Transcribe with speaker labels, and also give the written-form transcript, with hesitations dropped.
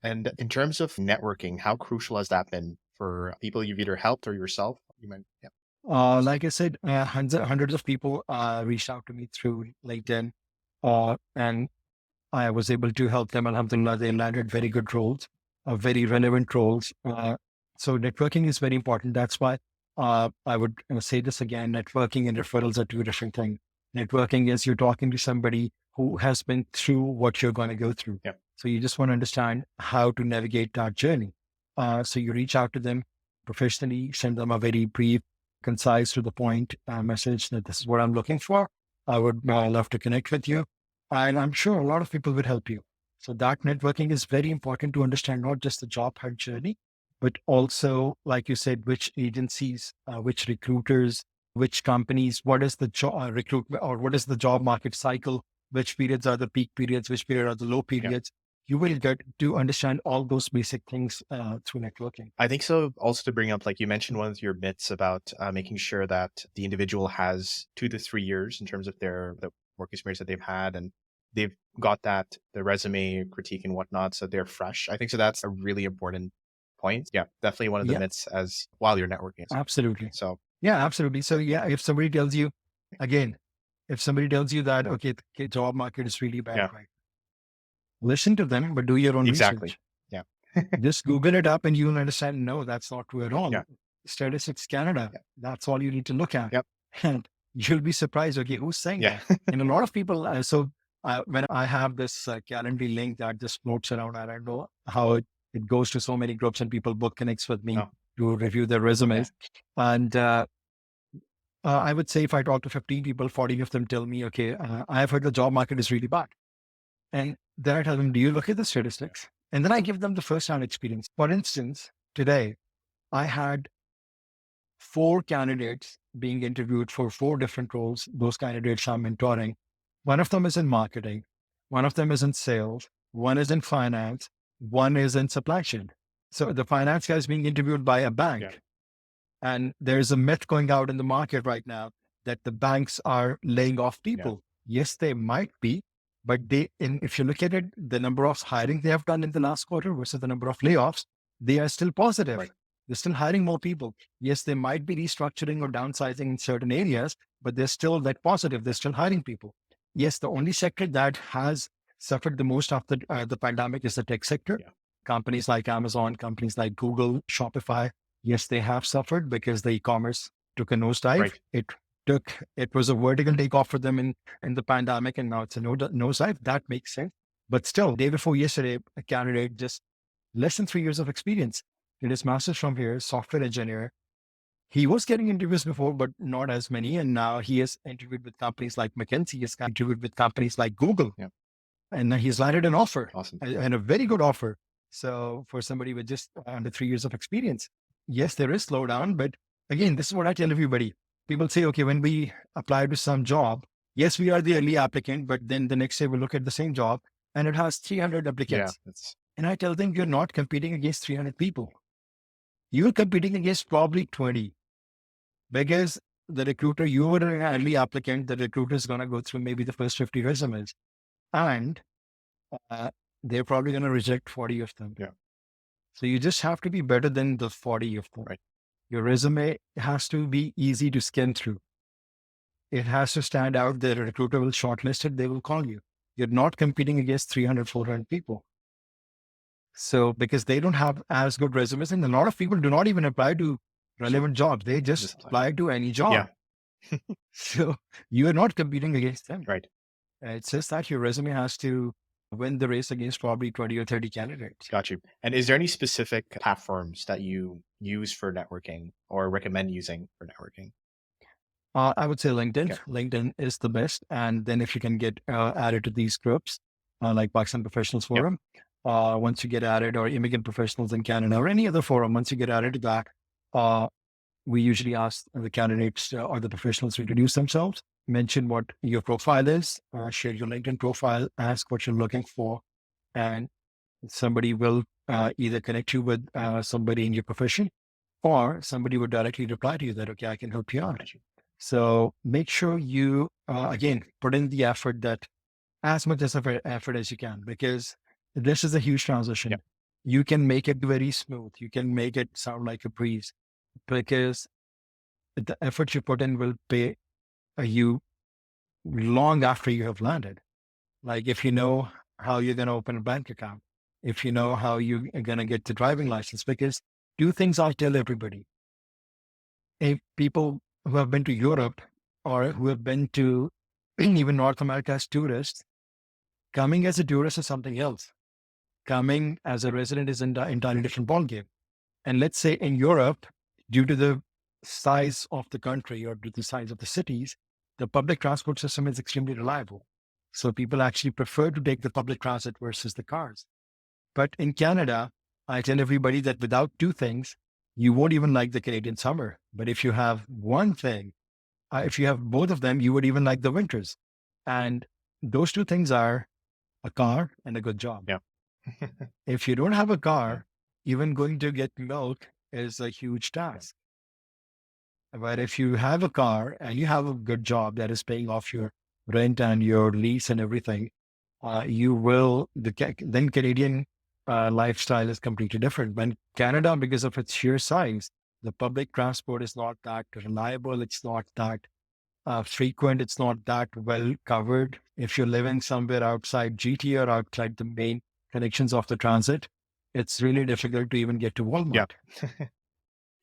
Speaker 1: And in terms of networking, how crucial has that been for people you've either helped or yourself? You meant, yeah,
Speaker 2: Like I said, hundreds of people reached out to me through LinkedIn, and I was able to help them. Alhamdulillah, they landed very good roles, very relevant roles. So networking is very important. That's why I would say this again: networking and referrals are two different things. Networking is you're talking to somebody who has been through what you're going to go through.
Speaker 1: yeah,
Speaker 2: So you just want to understand how to navigate that journey. So you reach out to them professionally, send them a very brief, concise, to the point message that this is what I'm looking for. I would love to connect with you. And I'm sure a lot of people would help you. So that networking is very important to understand not just the job hunt journey, but also, like you said, which agencies, which recruiters, which companies, what is the job recruitment or what is the job market cycle, which periods are the peak periods, which period are the low
Speaker 1: yeah.
Speaker 2: periods. You will get to understand all those basic things through networking.
Speaker 1: I think so. Also, to bring up, like you mentioned, one of your myths about making sure that the individual has 2 to 3 years in terms of the work experience that they've had, and they've got that the resume critique and whatnot, so they're fresh. I think so. That's a really important point. Yeah, definitely one of the
Speaker 2: Yeah,
Speaker 1: myths as while you're networking.
Speaker 2: absolutely.
Speaker 1: So
Speaker 2: Yeah, absolutely. So yeah, if somebody tells you, again, if somebody tells you that, okay, the job market is really bad,
Speaker 1: yeah,
Speaker 2: right? Listen to them, but do your own
Speaker 1: exactly.
Speaker 2: research.
Speaker 1: Yeah,
Speaker 2: Just Google it up and you'll understand, no, that's not true at
Speaker 1: yeah,
Speaker 2: all. Statistics Canada,
Speaker 1: yeah,
Speaker 2: that's all you need to look at.
Speaker 1: yep,
Speaker 2: And you'll be surprised, okay, who's saying
Speaker 1: yeah,
Speaker 2: that? And a lot of people, when I have this Calendly link that just floats around, and I know how it goes to so many groups and people book connects with me
Speaker 1: no,
Speaker 2: to review their
Speaker 1: yeah,
Speaker 2: resumes. And I would say if I talk to 15 people, 40 of them tell me, okay, I have heard the job market is really bad. And then I tell them, do you look at the
Speaker 1: yeah,
Speaker 2: statistics? And then I give them the first hand experience. For instance, today I had four candidates being interviewed for four different roles. Those candidates I'm mentoring. One of them is in marketing, one of them is in sales, one is in finance, one is in supply chain. So the finance guy is being interviewed by a
Speaker 1: yeah,
Speaker 2: bank. And there's a myth going out in the market right now that the banks are laying off
Speaker 1: yeah,
Speaker 2: people. Yes, they might be, but if you look at it, the number of hiring they have done in the last quarter versus the number of layoffs, they are still
Speaker 1: right,
Speaker 2: positive. They're still hiring more people. Yes, they might be restructuring or downsizing in certain areas, but they're still that positive. They're still hiring people. Yes, the only sector that has suffered the most after the pandemic is the tech sector.
Speaker 1: yeah,
Speaker 2: Companies like Amazon, companies like Google, Shopify, yes, they have suffered because the e-commerce took a nosedive.
Speaker 1: right,
Speaker 2: It was a vertical takeoff for them in the pandemic, and now it's a nosedive. That makes sense. But still, day before yesterday, a candidate just less than 3 years of experience did his master's from here, software engineer. He was getting interviews before, but not as many. And now he has interviewed with companies like McKinsey, he has interviewed with companies like Google,
Speaker 1: yeah,
Speaker 2: and he's landed an offer
Speaker 1: awesome.
Speaker 2: and a very good offer. So for somebody with just under 3 years of experience, yes, there is slowdown. But again, this is what I tell everybody. People say, okay, when we apply to some job, yes, we are the early applicant, but then the next day we look at the same job and it has 300
Speaker 1: Yeah,
Speaker 2: applicants.
Speaker 1: that's
Speaker 2: And I tell them, you're not competing against 300 people. You're competing against probably 20 because the recruiter, you were an early applicant, the recruiter is going to go through maybe the first 50 resumes. And uh, they're probably going to reject 40 of them.
Speaker 1: yeah,
Speaker 2: So you just have to be better than the 40 of them.
Speaker 1: right.
Speaker 2: Your resume has to be easy to scan through. It has to stand out. The recruiter will shortlist it. They will call you. You're not competing against 300, 400 people. So because they don't have as good resumes, and a lot of people do not even apply to relevant jobs. They just
Speaker 1: Just apply.
Speaker 2: apply to any
Speaker 1: Yeah,
Speaker 2: job. So you are not competing against them.
Speaker 1: right.
Speaker 2: It's just that your resume has to win the race against probably 20 or 30 candidates.
Speaker 1: Got you. And is there any specific platforms that you use for networking or recommend using for networking?
Speaker 2: I would say LinkedIn.
Speaker 1: Okay.
Speaker 2: LinkedIn is the best. And then if you can get added to these groups, like Pakistan Professionals
Speaker 1: Yep.
Speaker 2: Forum, once you get added, or immigrant professionals in Canada, or any other forum, once you get added to that, uh, we usually ask the candidates or the professionals to introduce themselves, mention what your profile is, share your LinkedIn profile, ask what you're looking for, and somebody will either connect you with somebody in your profession, or somebody would directly reply to you that, okay, I can help you out.
Speaker 1: Got you.
Speaker 2: So make sure you, again, put in the effort, that as much as effort as you can, because this is a huge
Speaker 1: Yeah.
Speaker 2: transition. you can make it very smooth. You can make it sound like a breeze because the effort you put in will pay you long after you have landed. Like if you know how you're going to open a bank account, if you know how you're going to get the driving license, because two things I tell everybody. If people who have been to Europe or who have been to even North America as tourists, coming as a tourist is something else. Coming as a resident is an entirely different ballgame. And let's say in Europe, due to the size of the country or to the size of the cities, the public transport system is extremely reliable. So people actually prefer to take the public transit versus the cars. But in Canada, I tell everybody that without two things, you won't even like the Canadian summer. But if you have one thing, if you have both of them, you would even like the winters. And those two things are a car and a good job.
Speaker 1: Yeah.
Speaker 2: If you don't have a
Speaker 1: Yeah.
Speaker 2: car, even going to get milk is a huge
Speaker 1: Yeah.
Speaker 2: task. But if you have a car and you have a good job that is paying off your rent and your lease and everything, you will, then Canadian lifestyle is completely different. When Canada, because of its sheer size, the public transport is not that reliable. It's not that frequent. It's not that well covered. If you're living somewhere outside GTA or outside the main connections of the transit, it's really difficult to even get to
Speaker 1: Yeah.
Speaker 2: Walmart.